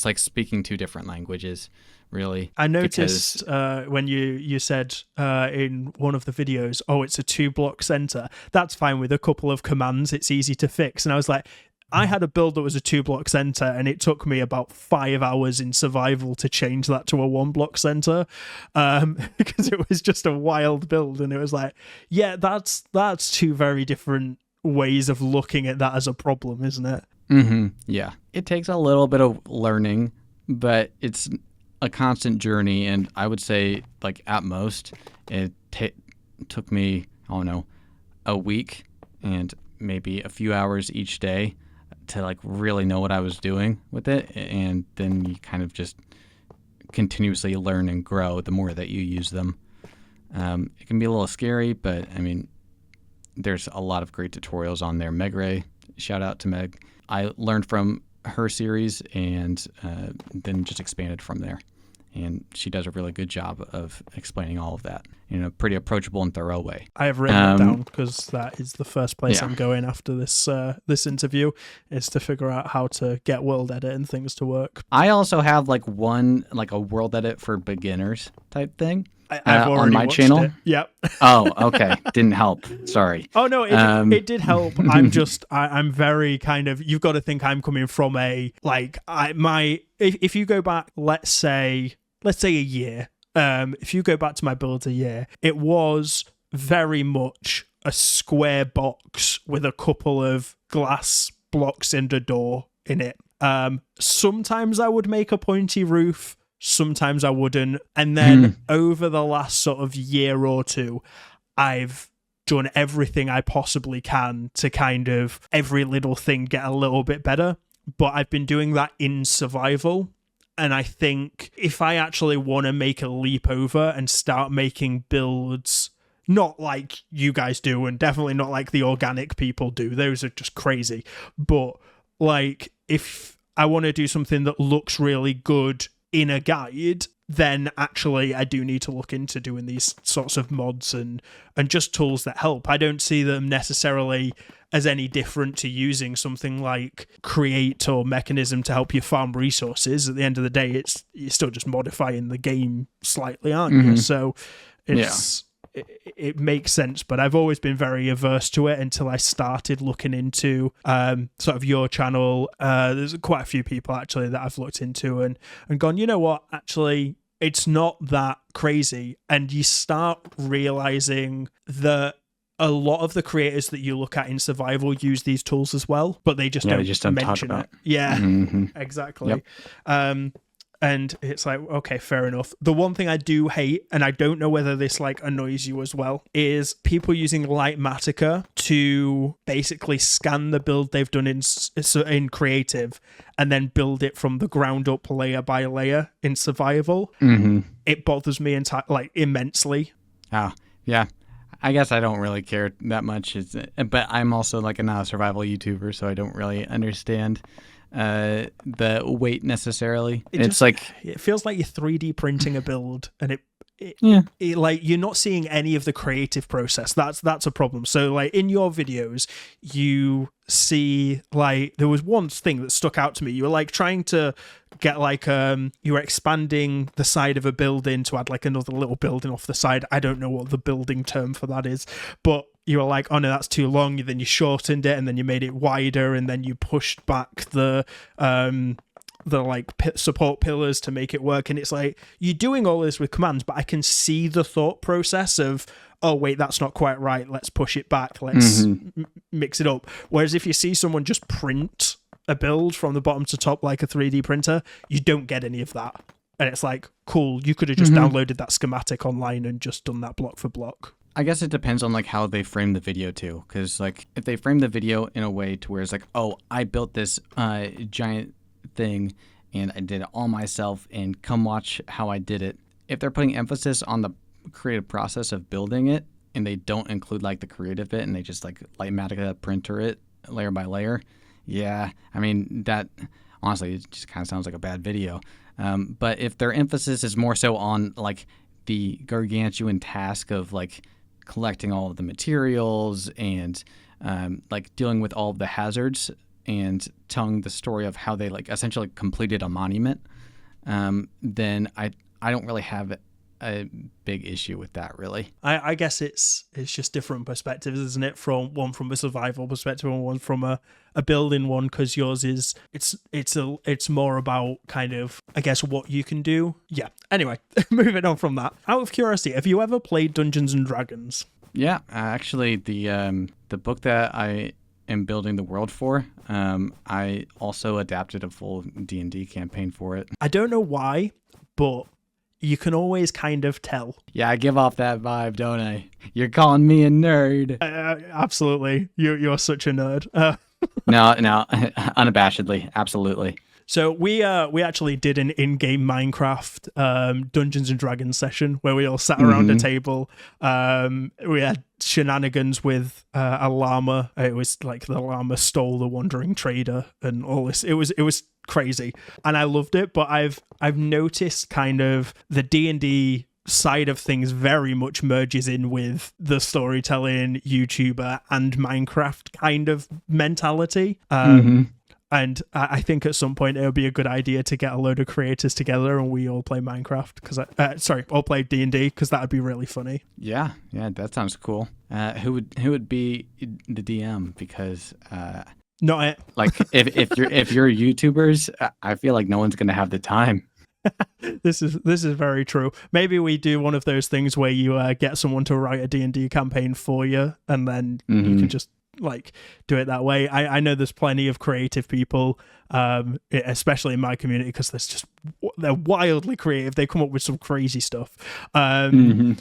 Speaker 2: like speaking 2 different languages, really.
Speaker 1: I noticed when you said in one of the videos, oh, it's a 2-block center. That's fine with a couple of commands. It's easy to fix. And I was like, I had a build that was a 2-block center, and it took me about 5 hours in survival to change that to a 1-block center, because it was just a wild build. And it was like, yeah, that's two very different ways of looking at that as a problem, isn't it?
Speaker 2: Mm-hmm. Yeah. It takes a little bit of learning, but it's a constant journey. And I would say, like, at most, it took me, I don't know, a week and maybe a few hours each day to like really know what I was doing with it. And then you kind of just continuously learn and grow the more that you use them. It can be a little scary, but I mean, there's a lot of great tutorials on there. Meg Ray, shout out to Meg. I learned from her series and then just expanded from there. And she does a really good job of explaining all of that in a pretty approachable and thorough way.
Speaker 1: I have written it down because that is the first place I'm going after this interview, is to figure out how to get world edit and things to work.
Speaker 2: I also have a world edit for beginners type thing.
Speaker 1: I've already
Speaker 2: on my
Speaker 1: watched
Speaker 2: channel.
Speaker 1: It. Yep.
Speaker 2: Oh, okay. Didn't help. Sorry.
Speaker 1: Oh no, it did help. I'm very kind of. You've got to think I'm coming from if you go back, let's say a year. If you go back to my build a year, it was very much a square box with a couple of glass blocks and a door in it. Sometimes I would make a pointy roof. Sometimes I wouldn't. And then over the last sort of year or two, I've done everything I possibly can to kind of every little thing get a little bit better. But I've been doing that in survival. And I think if I actually want to make a leap over and start making builds, not like you guys do, and definitely not like the organic people do, those are just crazy. But like, if I want to do something that looks really good in a guide, then actually I do need to look into doing these sorts of mods and just tools that help. I don't see them necessarily as any different to using something like Create or Mechanism to help you farm resources. At the end of the day, you're still just modifying the game slightly, aren't you? So it makes sense, but I've always been very averse to it until I started looking into sort of your channel. There's quite a few people actually that I've looked into and gone, you know what, actually, it's not that crazy. And you start realizing that a lot of the creators that you look at in survival use these tools as well, but they just don't mention it. Yeah, exactly. Yep. And it's like, okay, fair enough. The one thing I do hate, and I don't know whether this like annoys you as well, is people using Lightmatica to basically scan the build they've done in creative and then build it from the ground up layer by layer in survival. It bothers me immensely.
Speaker 2: Oh, yeah. I guess I don't really care that much, but I'm also like a survival YouTuber, so I don't really understand the weight necessarily. It
Speaker 1: feels like you're 3D printing a build, and it like you're not seeing any of the creative process. That's a problem. So like in your videos, you see like there was one thing that stuck out to me. You were like trying to get like you were expanding the side of a building to add like another little building off the side. I don't know what the building term for that is, but you were like, oh no, that's too long. Then you shortened it, and then you made it wider, and then you pushed back the support pillars to make it work. And it's like, you're doing all this with commands, but I can see the thought process of, oh wait, that's not quite right, let's push it back, let's mix it up. Whereas if you see someone just print a build from the bottom to top like a 3D printer, you don't get any of that. And it's like, cool, you could have just downloaded that schematic online and just done that block for block.
Speaker 2: I guess it depends on like how they frame the video too, because like if they frame the video in a way to where it's like, oh, I built this giant thing and I did it all myself and come watch how I did it. If they're putting emphasis on the creative process of building it and they don't include like the creative bit and they just like Lightmatica printer it layer by layer, yeah, I mean that honestly it just kind of sounds like a bad video. But if their emphasis is more so on like the gargantuan task of like collecting all of the materials and like dealing with all of the hazards and telling the story of how they like essentially completed a monument, then I don't really have a big issue with that, really.
Speaker 1: I guess it's just different perspectives, isn't it? From one from a survival perspective and one from a building one, because yours is it's more about kind of, I guess, what you can do. Yeah. Anyway, moving on from that. Out of curiosity, have you ever played Dungeons and Dragons?
Speaker 2: Yeah, actually, the book that I am building the world for, I also adapted a full D&D campaign for it.
Speaker 1: I don't know why, but you can always kind of tell.
Speaker 2: Yeah, I give off that vibe, don't I? You're calling me a nerd.
Speaker 1: Absolutely. You're such a nerd.
Speaker 2: No, unabashedly, absolutely.
Speaker 1: So we actually did an in-game Minecraft Dungeons and Dragons session where we all sat around a table. We had shenanigans with a llama. It was like the llama stole the wandering trader and all this. It was crazy, and I loved it. But I've noticed kind of the D&D side of things very much merges in with the storytelling YouTuber and Minecraft kind of mentality. And I think at some point it would be a good idea to get a load of creators together and we all play Minecraft, because all play D&D, because that would be really funny.
Speaker 2: Yeah, that sounds cool. Who would be the DM? Because
Speaker 1: not it.
Speaker 2: Like if you're YouTubers, I feel like no one's gonna have the time.
Speaker 1: This is very true. Maybe we do one of those things where you get someone to write a D&D campaign for you, and then you can just like do it that way. I know there's plenty of creative people, especially in my community, because they're wildly creative. They come up with some crazy stuff. In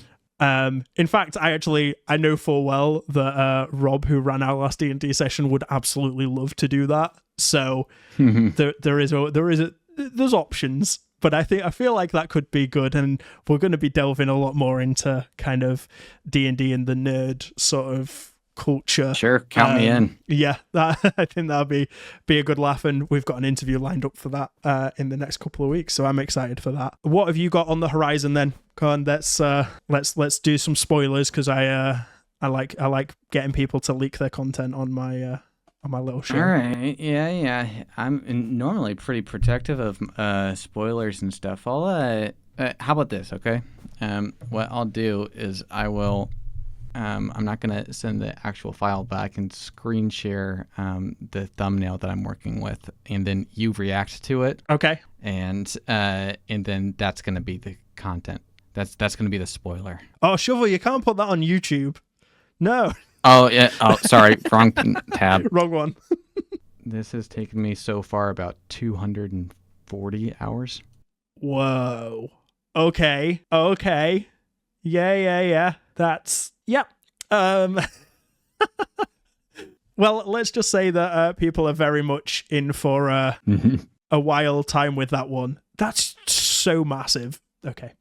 Speaker 1: fact, I know full well that Rob, who ran our last D&D session, would absolutely love to do that. So there's options. But I feel like that could be good, and we're going to be delving a lot more into kind of D&D and the nerd sort of culture.
Speaker 2: Sure, count me in.
Speaker 1: Yeah, I think that'll be a good laugh, and we've got an interview lined up for that in the next couple of weeks, so I'm excited for that. What have you got on the horizon then? Come on, let's do some spoilers, because I like getting people to leak their content on my little show.
Speaker 2: All right, yeah. I'm normally pretty protective of spoilers and stuff. How about this, okay? What I'll do is I will. I'm not gonna send the actual file back and screen share the thumbnail that I'm working with, and then you react to it.
Speaker 1: Okay.
Speaker 2: And then that's gonna be the content. That's gonna be the spoiler.
Speaker 1: Oh, Shovel, you can't put that on YouTube. No.
Speaker 2: Oh, yeah. Oh, sorry. Wrong tab.
Speaker 1: Wrong one.
Speaker 2: This has taken me so far about 240 hours.
Speaker 1: Whoa. Okay. Yeah. That's... Yep. Well, let's just say that people are very much in for a wild time with that one. That's so massive. Okay.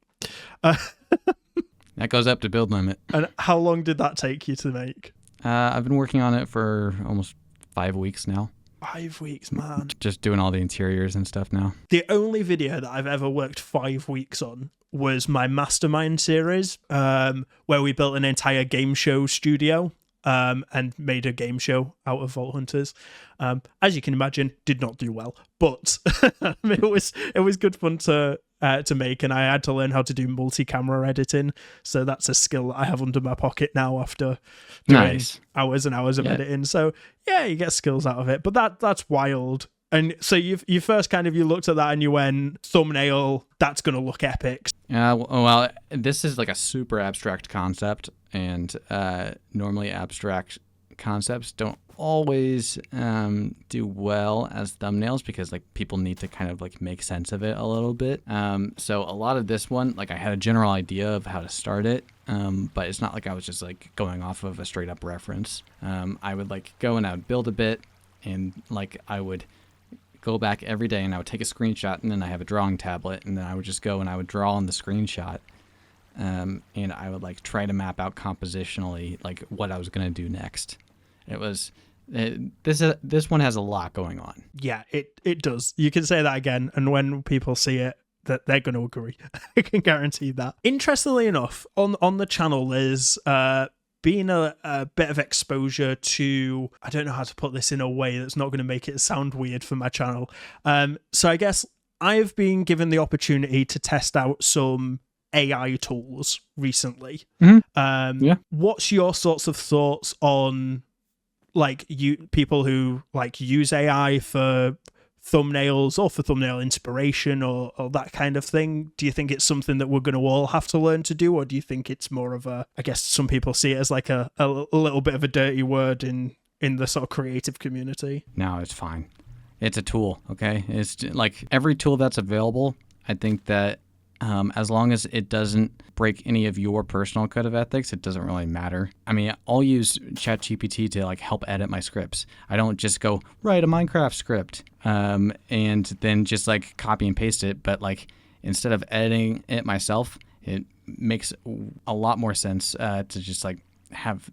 Speaker 2: That goes up to build limit.
Speaker 1: And how long did that take you to make?
Speaker 2: I've been working on it for almost 5 weeks now.
Speaker 1: 5 weeks, man.
Speaker 2: Just doing all the interiors and stuff now.
Speaker 1: The only video that I've ever worked 5 weeks on was my Mastermind series, where we built an entire game show studio and made a game show out of Vault Hunters. As you can imagine, did not do well, but it was good fun to make, and I had to learn how to do multi-camera editing, so that's a skill that I have under my pocket now after doing hours and hours of editing. So yeah, you get skills out of it, but that's wild. And so you first kind of, you looked at that and you went, thumbnail, that's going to look epic.
Speaker 2: Well, this is like a super abstract concept, and normally abstract concepts don't always do well as thumbnails, because like people need to kind of like make sense of it a little bit. So a lot of this one, like I had a general idea of how to start it, but it's not like I was just like going off of a straight up reference. I would like go and I would build a bit, and like I would go back every day and I would take a screenshot, and then I have a drawing tablet, and then I would just go and I would draw on the screenshot, and I would like try to map out compositionally like what I was going to do next. This one has a lot going on. Yeah, it does. You can say that again, and when people see it, that they're going to agree. I can guarantee that. Interestingly enough, on the channel, there's been a bit of exposure to, I don't know how to put this in a way that's not going to make it sound weird for my channel. So I guess I've been given the opportunity to test out some
Speaker 1: AI tools recently.
Speaker 2: Yeah.
Speaker 1: What's your sorts of thoughts on like people who like use AI for thumbnails or for thumbnail inspiration or that kind of thing? Do you think it's something that we're going to all have to learn to do, or do you think it's more of a, I guess some people see it as like a little bit of a dirty word in the sort of creative community?
Speaker 2: No, it's fine. It's a tool, okay? It's like every tool that's available. I think that as long as it doesn't break any of your personal code of ethics, it doesn't really matter. I mean, I'll use ChatGPT to like help edit my scripts. I don't just go write a Minecraft script and then just like copy and paste it. But like instead of editing it myself, it makes a lot more sense to just like have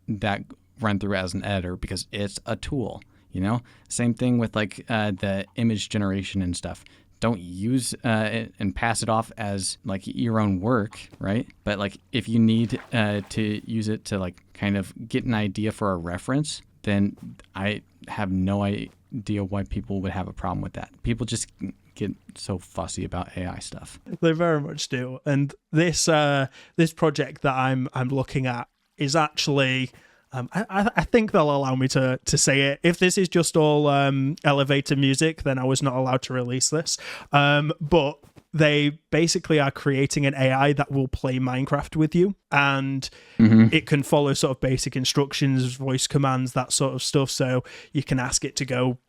Speaker 2: that run through as an editor because it's a tool. You know, same thing with like the image generation and stuff. Don't use it and pass it off as like your own work, right? But like if you need to use it to like kind of get an idea for a reference, then I have no idea why people would have a problem with that. People just get so fussy about AI stuff.
Speaker 1: They very much do. And this project that I'm looking at is actually. I think they'll allow me to say it. If this is just all elevator music, then I was not allowed to release this. But they basically are creating an AI that will play Minecraft with you, and it can follow sort of basic instructions, voice commands, that sort of stuff. So you can ask it to go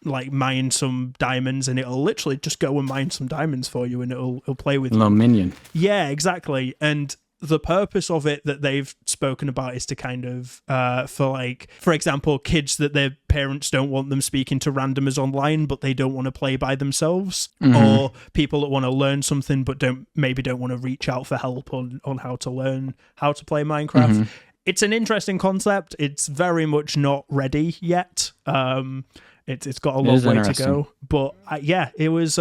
Speaker 1: like mine some diamonds, and it'll literally just go and mine some diamonds for you, and it'll play with you.
Speaker 2: Little minion.
Speaker 1: Yeah, exactly. And the purpose of it that they've spoken about is to kind of, for example, kids that their parents don't want them speaking to randomers online, but they don't want to play by themselves, or people that want to learn something but don't want to reach out for help on how to learn how to play Minecraft. It's an interesting concept. It's very much not ready yet. It's got a long way to go, but it was.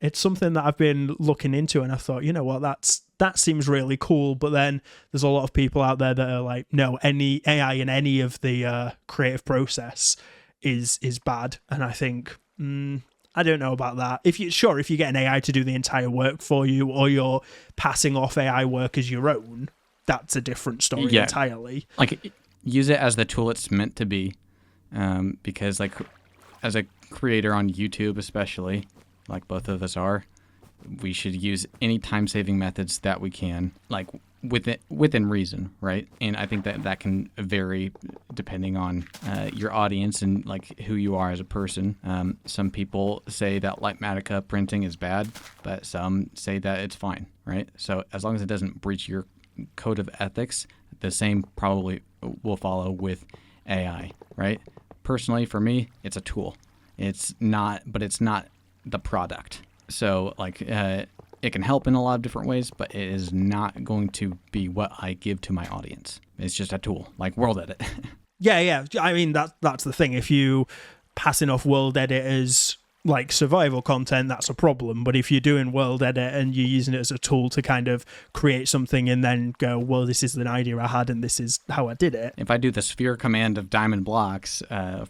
Speaker 1: It's something that I've been looking into, and I thought, you know what, that seems really cool. But then there's a lot of people out there that are like, no, any AI in any of the creative process is bad. And I think, I don't know about that. If you get an AI to do the entire work for you, or you're passing off AI work as your own, that's a different story entirely.
Speaker 2: Like, use it as the tool it's meant to be, because like as a creator on YouTube especially, like both of us are, we should use any time-saving methods that we can, like within reason, right? And I think that can vary depending on your audience and like who you are as a person. Some people say that Lightmatica printing is bad, but some say that it's fine, right? So as long as it doesn't breach your code of ethics, the same probably will follow with AI, right? Personally, for me, it's a tool. It's not the product. So like it can help in a lot of different ways, but it is not going to be what I give to my audience. It's just a tool, like World Edit.
Speaker 1: Yeah. I mean, that's the thing. If you passing off World Edit as like survival content, that's a problem. But if you're doing World Edit and you're using it as a tool to kind of create something and then go, well, this is an idea I had and this is how I did it.
Speaker 2: If I do the sphere command of diamond blocks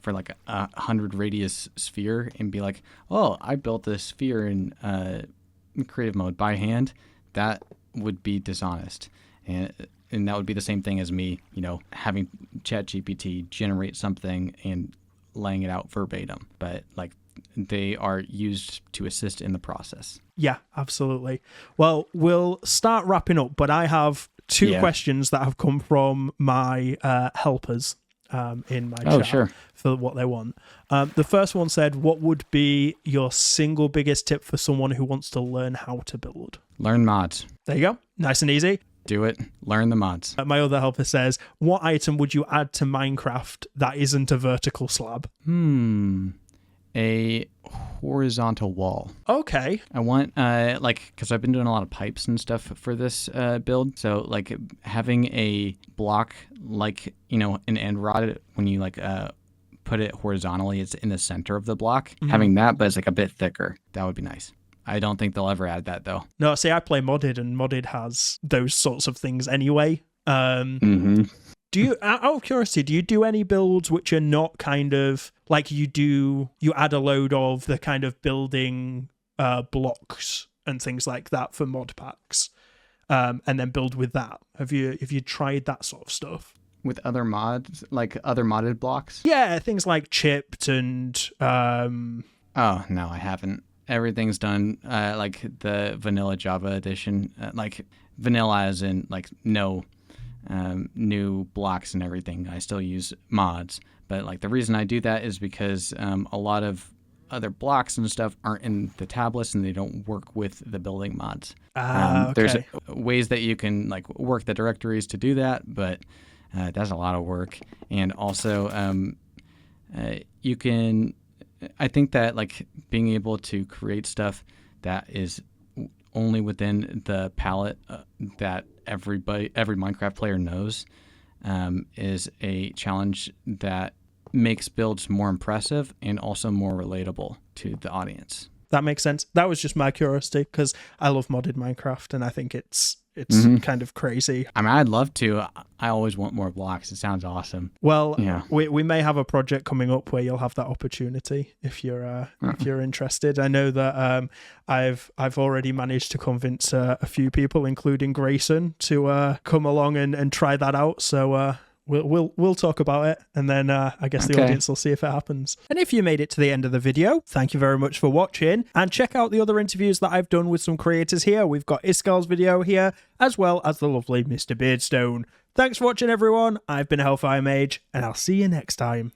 Speaker 2: for like 100 radius sphere and be like, oh, I built this sphere in creative mode by hand, that would be dishonest. And that would be the same thing as me, having ChatGPT generate something and laying it out verbatim. But like, they are used to assist in the process.
Speaker 1: Yeah, absolutely. Well, we'll start wrapping up, but I have two questions that have come from my helpers in my chat for what they want. The first one said, what would be your single biggest tip for someone who wants to learn how to build?
Speaker 2: Learn mods.
Speaker 1: There you go. Nice and easy.
Speaker 2: Do it. Learn the mods.
Speaker 1: My other helper says, what item would you add to Minecraft that isn't a vertical slab?
Speaker 2: A horizontal wall.
Speaker 1: Okay.
Speaker 2: I want, because I've been doing a lot of pipes and stuff for this build. So, like, having a block, like, an end rod, when you, put it horizontally, it's in the center of the block. Having that, but it's, a bit thicker. That would be nice. I don't think they'll ever add that, though. No,
Speaker 1: see, I play Modded, and Modded has those sorts of things anyway. Do you, out of curiosity, do you do any builds which are not kind of like you add a load of the kind of building blocks and things like that for mod packs? and then build with that. Have you tried that sort of stuff?
Speaker 2: With other mods, like other modded blocks?
Speaker 1: Yeah, things like chipped and
Speaker 2: Oh, no, I haven't. Everything's done like the vanilla Java edition, like vanilla as in like no new blocks and everything. I still use mods, but like the reason I do that is because a lot of other blocks and stuff aren't in the tablets and they don't work with the building mods.
Speaker 1: okay.
Speaker 2: There's ways that you can like work the directories to do that, but that's a lot of work. And also you can, I think that like being able to create stuff that is only within the palette that every Minecraft player knows is a challenge that makes builds more impressive and also more relatable to the audience.
Speaker 1: That makes sense. That was just my curiosity because I love modded Minecraft and I think it's kind of crazy.
Speaker 2: I mean, I'd love to. I always want more blocks. It sounds awesome.
Speaker 1: Well,
Speaker 2: Yeah.
Speaker 1: we may have a project coming up where you'll have that opportunity if you're interested. I know that I've already managed to convince a few people, including Grayson, to come along and try that out. So we'll talk about it, and then I guess the audience will see if it happens. And if you made it to the end of the video, thank you very much for watching, and check out the other interviews that I've done with some creators here. We've got Iskal's video here, as well as the lovely Mr. Beardstone. Thanks for watching, everyone. I've been Hellfire Mage, and I'll see you next time.